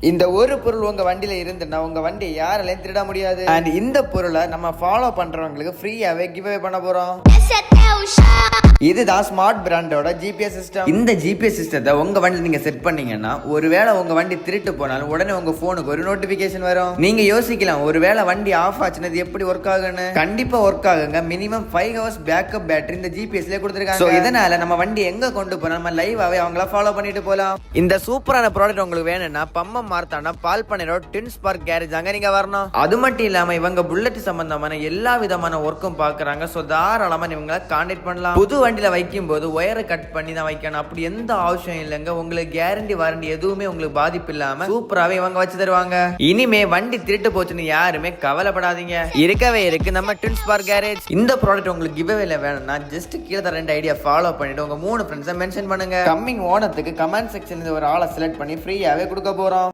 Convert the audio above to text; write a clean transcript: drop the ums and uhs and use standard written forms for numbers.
இந்த ஒரு பொருள் உங்க வண்டியில இருந்துன்னா உங்க வண்டியை யாராலையும் திருட முடியாது. அண்ட் இந்த பொருளை நம்ம ஃபாலோ பண்றவங்களுக்கு ஃப்ரீயாவே கிவ் அவே பண்ண போறோம். இதுதான் ஸ்மார்ட் பிராண்டோட ஜிபிஎஸ் சிஸ்டம். இந்த ஜிபிஎஸ் சிஸ்டத்தை உங்க வண்டியில் நீங்க செட் பண்ணீங்கன்னா ஒருவேளை உங்க வண்டி திருட்டு போனாலும் உடனே உங்க போனுக்கு ஒரு நோட்டிபிகேஷன் வரும். நீங்க யோசிக்கலாம் ஒருவேளை வண்டி ஆஃப் ஆச்சுன்னா எப்படி ஒர்க் ஆகுன்னு. கண்டிப்பா ஒர்க் ஆகுங்க. மினிமம் 5 hours பேக்கப் பேட்டரி இந்த ஜிபிஎஸ்ல கொடுத்துருக்காங்க. இதனால நம்ம வண்டி எங்க கொண்டு போனா நம்ம லைவாவே அவங்கள ஃபாலோ பண்ணிட்டு போலாம். இந்த சூப்பரான ப்ராடக்ட் உங்களுக்கு வேணும்னா பம்மம் மார்த்தாண்டா பால் பண்ணையோட ட்வின் ஸ்பார்க் கேரேஜ் அங்க நீங்க வரணும். அது மட்டும் இல்லாம இவங்க புல்லட் சம்பந்தமான எல்லா விதமான ஒர்க்கும் பாக்குறாங்க. சோ தாராளமா இவங்களை கான்டாக்ட் பண்ணலாம். புது வண்டியில வைக்கும் போது ஒயரை கட் பண்ணி தான் வைக்கணும், அப்படி எந்த அவசியம் இல்லைங்க. உங்களுக்கு கேரண்டி வாரண்டி எதுவுமே உங்களுக்கு பாதிப்பு இல்லாம சூப்பராவே இவங்க வச்சு தருவாங்க. இனிமே வண்டி திருட்டு போச்சுன்னு யாருமே கவலைப்படாதீங்க. இருக்கவே இருக்கு நம்ம ட்வின் ஸ்பார்க் கேரேஜ். இந்த ப்ராடக்ட் உங்களுக்கு கிவ் அவேல வேணும்னா ஜஸ்ட் கீழே தர 2 ஐடியா ஃபாலோ பண்ணிட்டு உங்க 3 ஃப்ரெண்ட்ஸை மென்ஷன் பண்ணுங்க. கம்மிங் ஓணத்துக்கு கமெண்ட் செக்ஷன்ல ஒரு ஆளை செலக்ட் பண்ணி ஃப்ரீயாவே கொடுக்க போறோம்.